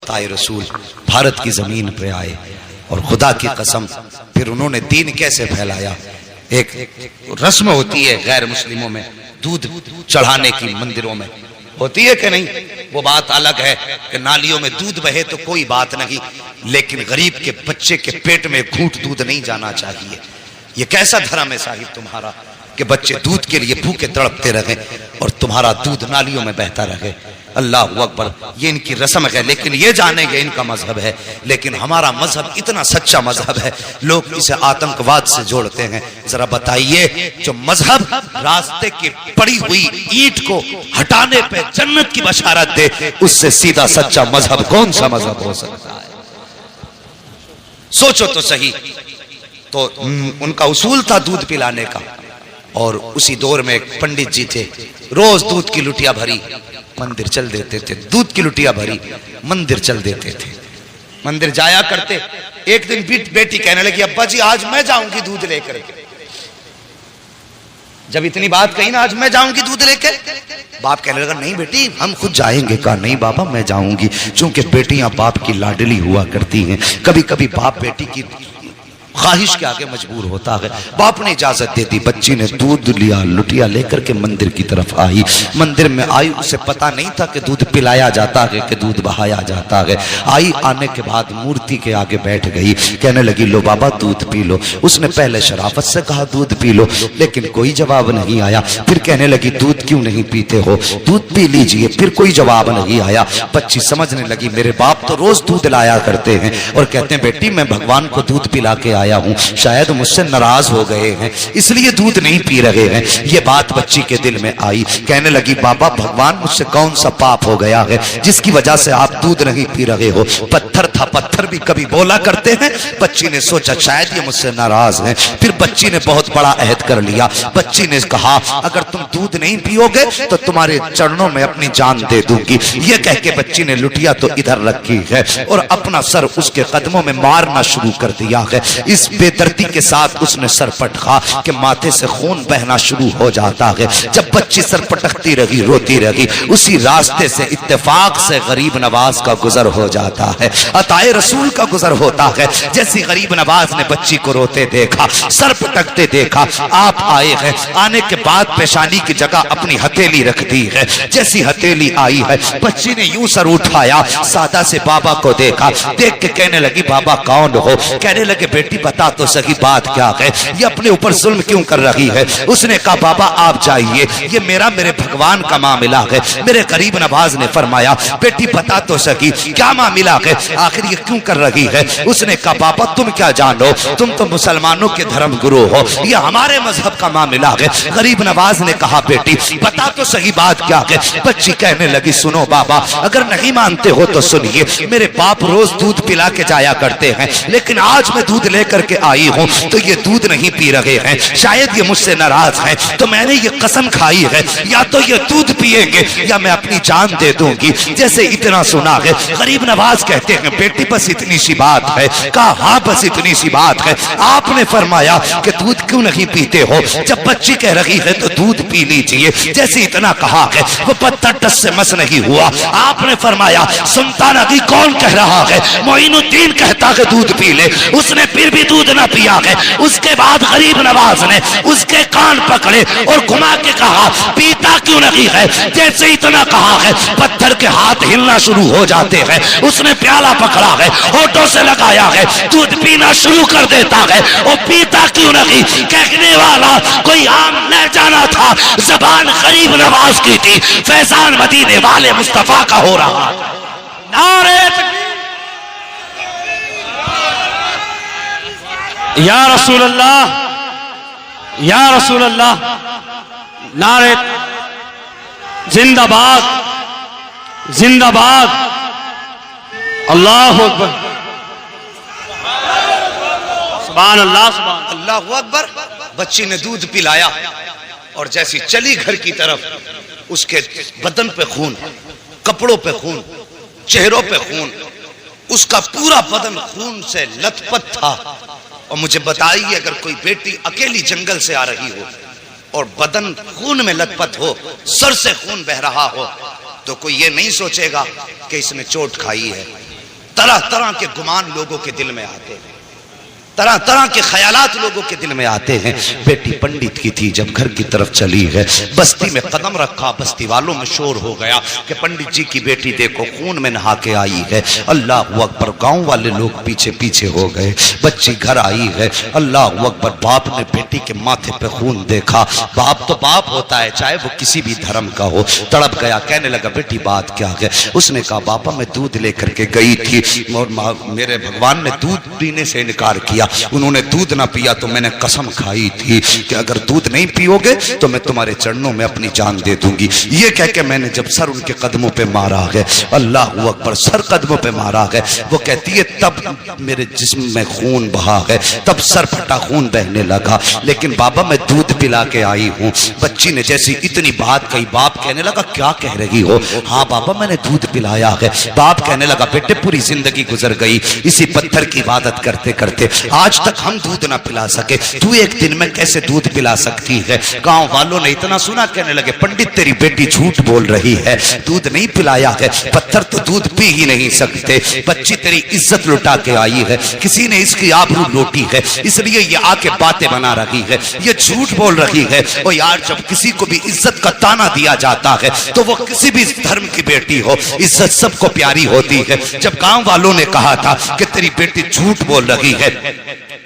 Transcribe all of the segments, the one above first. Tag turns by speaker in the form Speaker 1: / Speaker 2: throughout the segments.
Speaker 1: ताए रसूल भारत की जमीन पे आए और खुदा की कसम फिर उन्होंने दीन कैसे फैलाया। एक रस्म होती है गैर मुस्लिमों में दूध चढ़ाने की, मंदिरों में होती है कि नहीं, वो बात अलग है कि नालियों में दूध बहे तो कोई बात नहीं, लेकिन गरीब के बच्चे के पेट में घूंट दूध नहीं जाना चाहिए। ये कैसा धर्म है साहिब तुम्हारा कि बच्चे दूध के लिए भूखे तड़पते रहे और तुम्हारा दूध नालियों में बहता रहे। अल्लाह अकबर, ये इनकी रस्म है, लेकिन ये जानेंगे इनका मजहब है। लेकिन हमारा मजहब इतना सच्चा मजहब है, लोग इसे आतंकवाद से जोड़ते हैं। जरा बताइए, जो मजहब रास्ते की पड़ी हुई ईंट को हटाने पे जन्नत की बशारत दे, उससे सीधा सच्चा मजहब कौन सा मजहब हो सकता है? सोचो तो सही। तो उनका उसूल था दूध पिलाने का, और उसी दौर में एक पंडित जी थे, रोज दूध की लुटिया भरी मंदिर चल देते थे, दूध की लुटिया भरी मंदिर चल देते थे, मंदिर जाया करते। एक दिन बेटी कहने लगी, अब्बा जी आज मैं जाऊंगी दूध लेकर। जब इतनी बात कही ना, आज मैं जाऊंगी दूध लेकर, बाप कहने लगा नहीं बेटी हम खुद जाएंगे। कहा नहीं बाबा मैं जाऊंगी, क्योंकि बेटियां बाप की लाडली हुआ करती हैं। कभी कभी बाप बेटी की ख्वाहिश के आगे मजबूर होता है। बाप ने इजाजत दे दी, बच्ची ने दूध लिया, लुटिया लेकर के मंदिर की तरफ आई। मंदिर में आई, उसे पता नहीं था कि दूध पिलाया जाता है कि दूध बहाया जाता है। आई, आने के बाद मूर्ति के आगे बैठ गई, कहने लगी लो बाबा दूध पी लो। उसने पहले शराफत से कहा दूध पी लो, लेकिन कोई जवाब नहीं आया। फिर कहने लगी दूध क्यों नहीं पीते हो, दूध पी लीजिए। फिर कोई जवाब नहीं आया। बच्ची समझने लगी मेरे बाप तो रोज दूध लाया करते हैं और कहते हैं बेटी मैं भगवान को दूध पिला के आया हूं, शायद मुझसे नाराज हो गए हैं इसलिए दूध नहीं पी रहे हैं। ये बात बच्ची के दिल में आई। कहने लगी बाबा भगवान मुझसे कौन सा पाप हो गया है जिसकी वजह से आप दूध नहीं पी रहे हो। पत्थर था, पत्थर भी कभी बोला करते हैं। बच्ची ने सोचा शायद ये मुझसे नाराज है। फिर बच्ची ने बहुत बड़ा अहद कर लिया। बच्ची ने कहा अगर तुम दूध नहीं पियोगे तो तुम्हारे चरणों में अपनी जान दे दूंगी। ये कह के बच्ची ने लुटिया तो इधर रखी है और अपना सर उसके कदमों में मारना शुरू कर दिया है। इस बेदर्दी के साथ उसने सर पटका कि माथे से खून बहना शुरू हो जाता है। जब बच्ची सर पटकती रही, रोती रही, उसी रास्ते से इत्तेफाक से गरीब नवाज का गुजर हो जाता है, अताए रसूल का गुजर होता है। जैसी गरीब नवाज ने बच्ची को रोते देखा, सर पटकते देखा, आप आए हैं। आने के बाद पेशानी की जगह अपनी हथेली रख दी है। जैसी हथेली आई है, बच्ची ने यूं सर उठाया, सादा से बाबा को देखा। देख के कहने लगी बाबा कौन हो। कहने लगे बेटी बता तो सही बात क्या है, ये अपने ऊपर जुल्म क्यों कर रही है। उसने कहा बाबा आप जाइए, ये मेरे भगवान का मामला है। मेरे गरीब नवाज ने फरमाया बेटी बता तो सही क्या मामला है, आखिर ये क्यों कर रही है। उसने कहा बाबा तुम क्या जानो, तुम तो मुसलमानों के धर्म गुरु हो, ये हमारे मजहब का मामला है। गरीब नवाज ने कहा बेटी बता तो सही बात क्या है। बच्ची कहने लगी सुनो बाबा अगर नहीं मानते हो तो सुनिए, मेरे बाप रोज दूध पिला के जाया करते हैं, लेकिन आज मैं दूध लेकर के आई हूं तो ये दूध नहीं पी रहे हैं, शायद ये मुझसे नाराज हैं। तो मैंने ये कसम खाई है या तो ये दूध पिएंगे या मैं अपनी जान दे दूंगी। जैसे इतना सुना है, गरीब नवाज कहते हैं बेटी बस इतनी सी बात है। कहा हाँ बस इतनी सी बात है। आपने फरमाया कि दूध क्यों नहीं पीते हो। जब बच्ची कह रही है तो दूध पी लीजिए, जैसे इतना कहा है वो पत्थर टस से मस नहीं हुआ। आपने फरमाया सुनता नहीं कौन कह रहा है, मोइनुद्दीन कहता है दूध पी ले, उसने फिर भी दूध ना पिया है। उसके बाद गरीब नवाज ने उसके कान पकड़े और घुमा के कहा पीता क्यों नहीं है। जैसे इतना कहा है पत्थर के हाथ हिलना शुरू हो जाते हैं। उसने प्याला पकड़ा है, होठों से लगाया है, दूध पीना शुरू कर देता है। और पीता क्यों नहीं, कहने वाला कोई आम न जाना था, जबान गरीब नवाज की थी। फैजान मदीने वाले मुस्तफा का हो रहा। नारे
Speaker 2: या रसूल अल्लाह, या रसूल अल्लाह, नारे जिंदाबाद, जिंदाबाद, अल्लाह अकबर, सुभान अल्लाह, सुभान
Speaker 1: अल्लाह अकबर। बच्ची ने दूध पिलाया और जैसी चली घर की तरफ, उसके बदन पे खून, कपड़ों पे खून, चेहरों पे खून, उसका पूरा बदन खून से लथपथ था। और मुझे बताइए अगर कोई बेटी अकेली जंगल से आ रही हो और बदन खून में लथपथ हो, सर से खून बह रहा हो, तो कोई ये नहीं सोचेगा कि इसने चोट खाई है। तरह तरह के गुमान लोगों के दिल में आते हैं, तरह तरह के ख्यालात लोगों के दिल में आते हैं। बेटी पंडित की थी, जब घर की तरफ चली है, बस्ती में कदम रखा, बस्ती वालों में शोर हो गया कि पंडित जी की बेटी देखो खून में नहा के आई है। अल्लाह अकबर, गांव वाले लोग पीछे पीछे हो गए। बच्ची घर आई है, अल्लाह अकबर, बाप ने बेटी के माथे पे खून देखा। बाप तो बाप होता है, चाहे वो किसी भी धर्म का हो। तड़प गया, कहने लगा बेटी बात क्या है? उसने कहा बापा मैं दूध लेकर के गई थी और मेरे भगवान ने दूध पीने से इनकार किया। उन्होंने दूध ना पिया तो मैंने कसम खाई थी कि अगर दूध नहीं पियोगे तो मैं तुम्हारे चरणों में अपनी जान दे दूंगी। ये कह के मैंने जब सर उनके कदमों पे मारा है, अल्लाह अकबर, सर कदमों पे मारा है, वो कहती है तब मेरे जिस्म में खून बहा है, तब सर फटा खून बहने लगा। लेकिन बाबा मैं दूध पिला के आई हूँ। बच्ची ने जैसी इतनी बात कही, बाप कहने लगा क्या कह रही हो? हाँ बाबा मैंने दूध पिलाया है। बाप कहने लगा बेटे पूरी जिंदगी गुजर गई इसी पत्थर की इबादत करते करते, आज तक हम दूध ना पिला सके, तू एक दिन में कैसे दूध पिला सकती है? गांव वालों ने इतना सुना, कहने लगे पंडित तेरी बेटी झूठ बोल रही है, दूध नहीं पिलाया है, पत्थर तो दूध पी ही नहीं सकते। बच्ची तेरी इज्जत लुटा के आई है, किसी ने इसकी आबरू लूटी है, इसलिए ये आके बातें बना रही है, ये झूठ बोल रही है। और यार जब किसी को भी इज्जत का ताना दिया जाता है तो वो किसी भी धर्म की बेटी हो, इज्जत सबको प्यारी होती है। जब गांव वालों ने कहा था कि तेरी बेटी झूठ बोल रही है,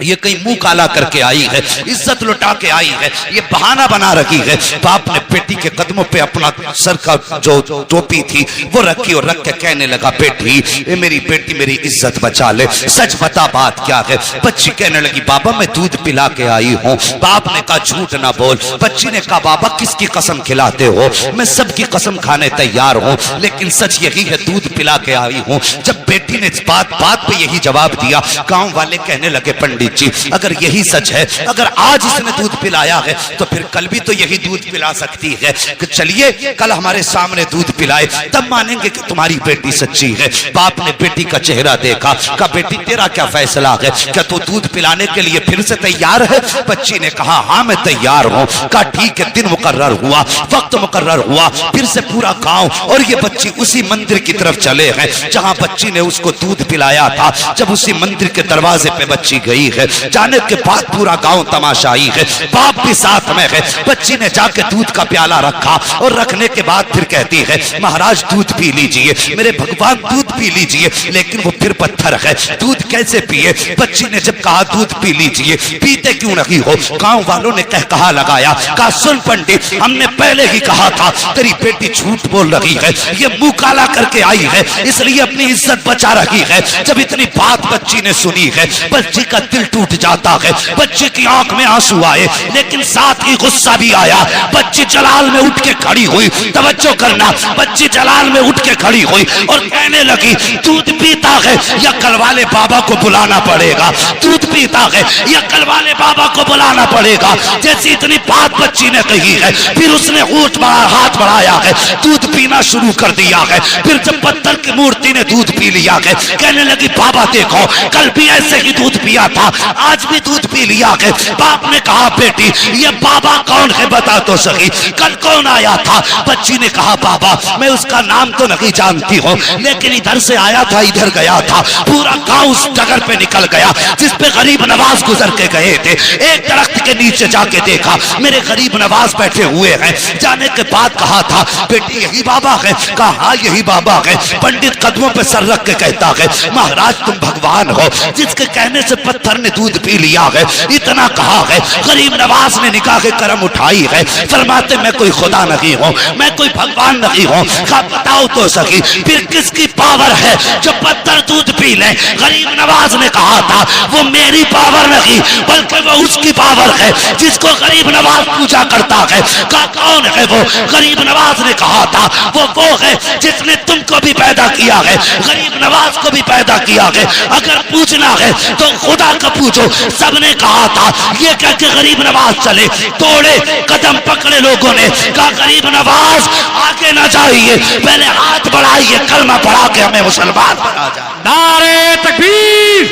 Speaker 1: ये कहीं मुंह काला करके आई है, इज्जत लुटा के आई है, ये बहाना बना रही है, बाप ने बेटी के कदमों पे अपना सर का जो टोपी थी वो रखी और रख के कहने लगा बेटी ये मेरी बेटी मेरी इज्जत बचा ले, सच बता बात क्या है? बच्ची कहने लगी बाबा मैं दूध पिला के आई हूँ। बाप ने कहा झूठ ना बोल। बच्ची ने कहा बाबा किसकी कसम खिलाते हो? मैं सबकी कसम खाने तैयार हूँ, लेकिन सच यही है दूध पिला के आई हूँ। जब बेटी ने बात बात पे यही जवाब दिया, गांव वाले कहने लगे पंडित जी अगर यही सच है, अगर आज इसने दूध पिलाया है तो फिर कल भी तो यही दूध पिला सकती है। कि चलिए कल हमारे सामने दूध पिलाए तब मानेंगे कि तुम्हारी बेटी सच्ची है। बाप ने बेटी का चेहरा देखा, कहा बेटी तेरा क्या फैसला है, क्या तू दूध पिलाने के लिए फिर से तैयार है? बच्ची ने कहा हाँ मैं तैयार हूँ। कहा ठीक है। दिन मुकर्रर हुआ, वक्त मुकर्रर हुआ, फिर से पूरा गांव और ये बच्ची उसी मंदिर की तरफ चले हैं जहां बच्ची ने उसको दूध पिलाया था। जब उसी मंदिर के दरवाजे पे बच्ची गई है, जाने के बाद पूरा गांव तमाशाई है, बाप भी साथ में है। बच्ची ने जाके दूध का प्याला रखा और रखने के बाद फिर कहती है महाराज दूध पी लीजिए, मेरे भगवान दूध पी लीजिए। लेकिन वो फिर पत्थर है, दूध कैसे पिए? बच्ची ने जब कहा दूध पी लीजिए, पीते क्यों नहीं हो? गांव वालों ने कहा लगाया, कहा सुन पंडित हमने पहले ही कहा था तेरी बेटी झूठ बोल रही है, ये मुंह काला करके आई है इसलिए अपनी इज्जत बचा रही है। जब इतनी बात बच्ची ने सुनी है, बच्ची का दिल टूट जाता है, बच्ची की आंख में आंसू आए, लेकिन साथ ही गुस्सा भी आया। बच्ची जलाल में उठ के खड़ी हुई, तवज्जो करना, बच्ची जलाल में उठ के खड़ी हुई और कहने लगी दूध पीता है या कल वाले बाबा को बुलाना पड़ेगा, दूध पीता है या कल वाले बाबा को बुलाना पड़ेगा। जैसी इतनी बात बच्ची ने कही है, फिर उसने हाथ बढ़ाया है, दूध पीना शुरू कर दिया है। फिर जब पत्थर की मूर्ति ने दूध पी लिया है, कहने लगी बाबा देखो कल भी ऐसे ही दूध पिया था, आज भी दूध पी लिया है। बाप ने कहा बेटी ये बाबा कौन है बता तो सही, कल कौन आया था? बच्ची ने कहा बाबा मैं उसका नाम तो नहीं जानती हूँ, लेकिन इधर से आया था इधर गया था, पूरा गांव उस जगह पे निकल गया जिस पे गरीब नवाज गुजर के गए थे। एक दरख्त के नीचे जाके देखा मेरे गरीब नवाज बैठे हुए हैं। जाने के बाद कहा था बेटी यही बाबा है? कहा हाँ यही बाबा है। पंडित कदमों पे सर रख के कहता है महाराज तुम भगवान हो, जिसके कहने से पत्थर ने दूध पी लिया है, इतना कहा है। गरीब नवाज ने निकाह के करम उठाई है, फरमाते मैं कोई खुदा नहीं हूँ, मैं कोई भगवान नहीं हूँ। कहा बताओ तो सही फिर किसकी पावर है जो पत्थर दूध पी ले? गरीब नवाज ने कहा था वो मेरी पावर नहीं बल्कि वो उसकी पावर है जिसको गरीब नवाज पूजा करता है। कहा कौन है वो? गरीब नवाज ने कहा था वो है जिसने तुमको भी पैदा किया है, गरीब नवाज को भी पैदा किया है। अगर पूछना है तो खुदा का पूछो। सबने कहा था ये कह के गरीब नवाज चले, तोड़े कदम पकड़े लोगों ने। कहा गरीब नवाज आगे ना जाइए, पहले हाथ बढ़ाइए, कलमा पढ़ा के हमें मुसलमान बना जाए।
Speaker 2: नारे तकबीर,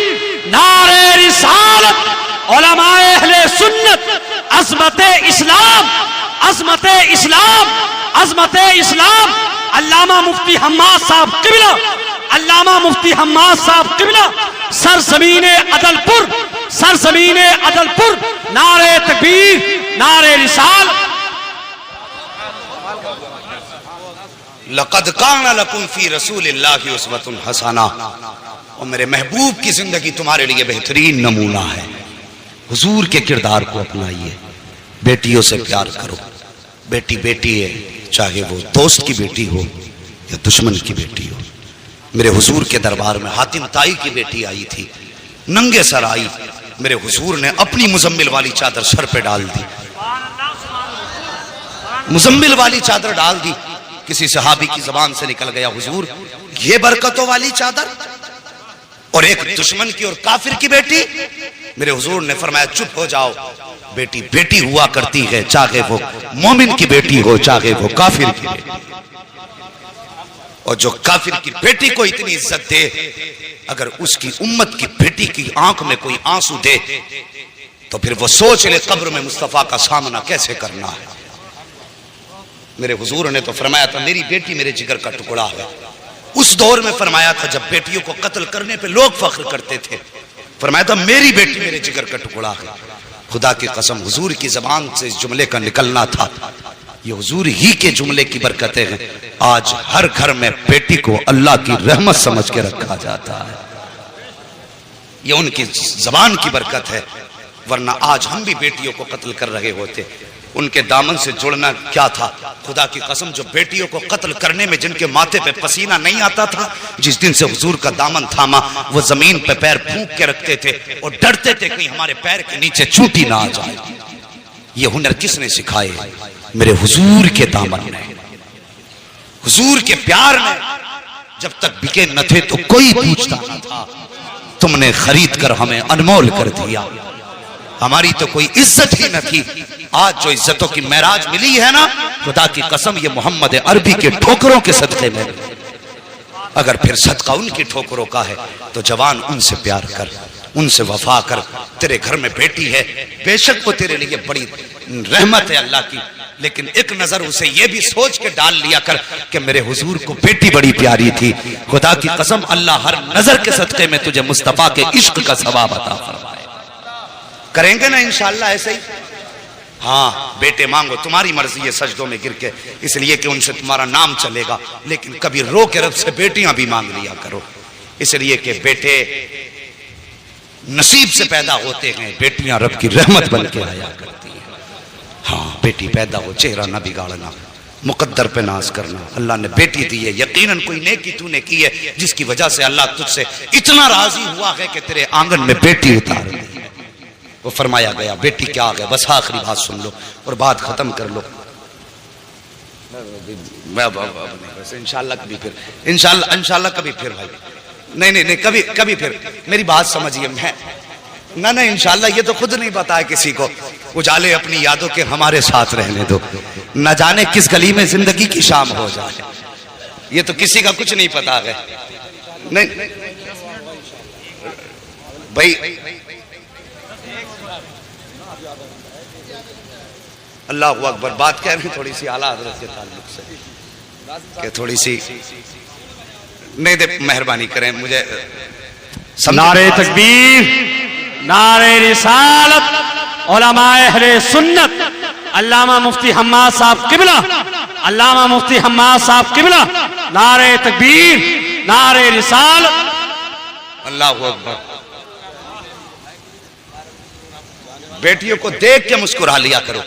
Speaker 2: नारे रिसालत, उलमाए अहले सुन्नत, अज़मते इस्लाम, अज़मते इस्लाम, अज़मते इस्लाम। अल्लामा मुफ्ती हम्माद साहब किबला अल्लामा मुफ्ती हम्माद साहब किबला सरजमीने अदलपुर नारे तकबीर नारे रिसाल।
Speaker 1: लक़द काना लकुम फी रसूलिल्लाहि उस्वतुन हसना, और मेरे महबूब की जिंदगी तुम्हारे लिए बेहतरीन नमूना है। हुजूर के किरदार को अपनाइए, बेटियों से प्यार करो। बेटी बेटी है, चाहे वो दोस्त की बेटी हो या दुश्मन की बेटी हो। मेरे हुजूर के दरबार में हातिम ताई की बेटी आई थी, नंगे सर आई। मेरे हुजूर ने अपनी मुजम्मिल वाली चादर सर पे डाल दी, मुजम्मिल वाली चादर डाल दी। किसी सहाबी की जबान से निकल गया, हुजूर ये बरकतों वाली चादर, और एक दुश्मन की और काफिर की बेटी। मेरे हुजूर ने फरमाया चुप हो जाओ, बेटी बेटी हुआ करती है, चाहे वो मोमिन की बेटी हो चाहे वो काफिर की बेटी। और जो काफिर की बेटी को इतनी इज्जत दे, अगर उसकी उम्मत की बेटी की आंख में कोई आंसू दे तो फिर वो सोच ले कब्र में मुस्तफा का सामना कैसे करना है। मेरे हुजूर ने तो फरमाया था मेरी बेटी मेरे जिगर का टुकड़ा है। उस दौर में फरमाया था जब बेटियों को कत्ल करने पे लोग फख्र करते थे, फरमाया था मेरी बेटी मेरे जिगर का टुकड़ा है। खुदा की कसम हुजूर की जबान से इस जुमले का निकलना था, ये हुजूर ही के जुमले की बरकतें हैं। आज हर घर में बेटी को अल्लाह की रहमत समझ के रखा जाता है, ये उनकी जबान की बरकत है। वरना आज हम भी बेटियों को कत्ल कर रहे होते। उनके दामन से जुड़ना क्या था। खुदा की कसम जो बेटियों को कत्ल करने में जिनके माथे पे पसीना नहीं आता था, जिस दिन से हुजूर का दामन थामा, वो जमीन पे पैर फूंक के रखते थे और डरते थे कहीं हमारे पैर के नीचे चूंटी ना आ जाए। ये हुनर किसने सिखाए? मेरे हुजूर के दामन ने, हुजूर के प्यार ने। जब तक बिके न थे तो कोई पूछता न था, तुमने खरीद कर हमें अनमोल कर दिया। हमारी तो कोई इज्जत ही न थी। आज जो इज्जतों की महराज मिली है ना, खुदा की कसम ये मोहम्मद अरबी के ठोकरों के सदक़े में। अगर फिर सदका उनकी ठोकरों का है तो जवान उनसे प्यार कर, उनसे वफा कर। तेरे घर में बेटी है, बेशक वो तेरे लिए बड़ी रहमत है अल्लाह की, लेकिन एक नजर उसे ये भी सोच के डाल लिया कर कि मेरे हुजूर को बेटी बड़ी प्यारी थी। खुदा की कसम अल्लाह हर नजर के सदक़े में तुझे मुस्तफा के इश्क का सवाब अता फरमाए। करेंगे ना इंशाअल्लाह ऐसे ही। हाँ बेटे मांगो, तुम्हारी मर्जी है सजदों में गिर के, इसलिए कि उनसे तुम्हारा नाम चलेगा। लेकिन कभी रो के रब से बेटियां भी मांग लिया करो, इसलिए कि बेटे नसीब से पैदा होते हैं, बेटियां रब की रहमत बन के आया करती हैं। हाँ बेटी पैदा हो, चेहरा ना बिगाड़ना, मुकद्दर पे नाज करना। अल्लाह ने बेटी दी है, यकीनन कोई नेकी तूने की है जिसकी वजह से अल्लाह तुझसे इतना राजी हुआ है कि तेरे आंगन में बेटी उतार दी। वो फरमाया गया बेटी क्या आ गया। बस आखिरी बात सुन लो और बात खत्म कर लो। इंशाल्लाह कभी फिर, इंशाल्लाह कभी फिर भाई। नहीं कभी फिर मेरी बात समझिए। मैं ना इंशाल्लाह ये तो खुद नहीं पता है किसी को। उजाले अपनी यादों के हमारे साथ रहने दो, न जाने किस गली में जिंदगी की शाम हो जाए, ये तो किसी का कुछ नहीं पता है। नहीं भाई अल्लाह अकबर। बात कह रहे हैं थोड़ी सी आला हजरत के ताल्लुक से कि थोड़ी सी नहीं दे, मेहरबानी करें मुझे।
Speaker 2: नारे तकबीर नारे रिसालत उलमाए अहले सुन्नत अल्लामा मुफ्ती हम्माद साहब किबला, अल्लामा मुफ्ती हम्माद साहब किबला, नारे तकबीर नारे रिसालत।
Speaker 1: अल्लाह अकबर। बेटियों को देख के मुस्कुरा लिया करो,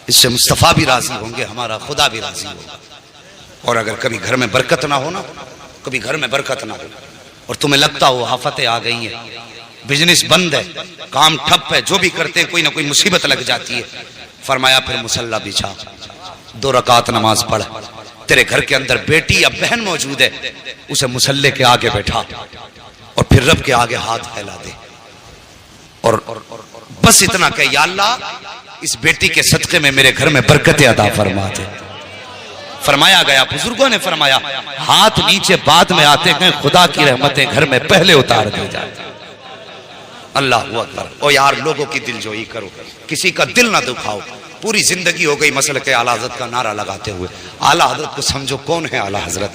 Speaker 1: इससे मुस्तफा भी राजी होंगे, हमारा खुदा भी राजी होगा। और अगर कभी घर में बरकत ना हो ना, कभी घर में बरकत ना हो और तुम्हें लगता हो आफतें आ गई हैं, बिजनेस बंद है, काम ठप है, जो भी करते हैं कोई ना कोई मुसीबत लग जाती है, फरमाया फिर मुसल्ला बिछा, 2 रकात नमाज पढ़। तेरे घर के अंदर बेटी या बहन मौजूद है, उसे मुसल्ले के आगे बैठा और फिर रब के आगे हाथ फैला दे और बस इतना कह, या अल्लाह इस बेटी के सदक़े में मेरे घर में बरकतें अता फरमा दे। फरमाया गया, बुजुर्गों ने फरमाया, हाथ नीचे बाद में आते हैं, खुदा की रहमतें घर में पहले उतार दी जाती। अल्लाह अकबर। ओ यार लोगों की दिलजोई करो, किसी का दिल ना दुखाओ। पूरी जिंदगी हो गई मसल के आला हजरत का नारा लगाते हुए। आला हजरत को समझो कौन है आला हजरत।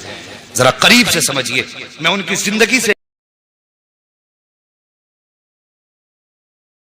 Speaker 1: जरा करीब से समझिए, मैं उनकी जिंदगी से